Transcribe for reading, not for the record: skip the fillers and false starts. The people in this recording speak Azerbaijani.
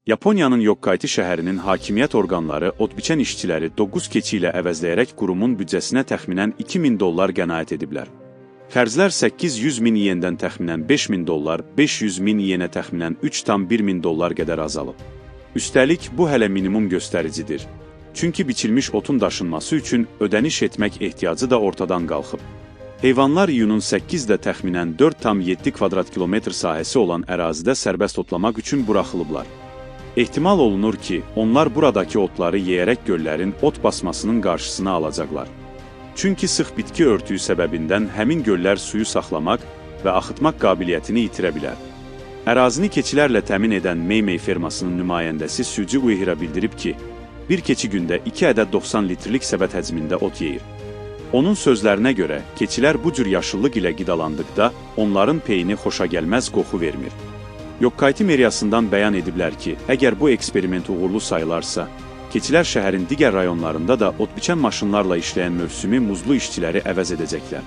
Yaponiyanın Yokkaytı şəhərinin hakimiyyət orqanları otbiçən işçiləri 9 keçi ilə əvəzləyərək qurumun büdcəsinə təxminən $2000 qənaət ediblər. Xərclər 800 min yendən təxminən $5000, 500 min yenə təxminən $3,1 qədər azalıb. Üstəlik, bu hələ minimum göstəricidir. Çünki biçilmiş otun daşınması üçün ödəniş etmək ehtiyacı da ortadan qalxıb. Heyvanlar iyunun 8-də təxminən 4,7 kvadrat kilometr sahəsi olan ərazidə sərbəst otlamaq üçün buraxılıblar. Ehtimal olunur ki, onlar buradakı otları yeyərək göllərin ot basmasının qarşısını alacaqlar. Çünki sıx bitki örtüyü səbəbindən həmin göllər suyu saxlamaq və axıtmaq qabiliyyətini itirə bilər. Ərazini keçilərlə təmin edən Meymey fermasının nümayəndəsi Sücü Uyğira bildirib ki, bir keçi gündə 2 ədəd 90 litrlik səbət həcmində ot yeyir. Onun sözlərinə görə, keçilər bu cür yaşıllıq ilə qidalandıqda onların peyini xoşagəlməz qoxu vermir. Yokkaytı meriyasından bəyan ediblər ki, əgər bu eksperiment uğurlu sayılarsa, keçilər şəhərin digər rayonlarında da otbiçən maşınlarla işləyən mövsümi muzlu işçiləri əvəz edəcəklər.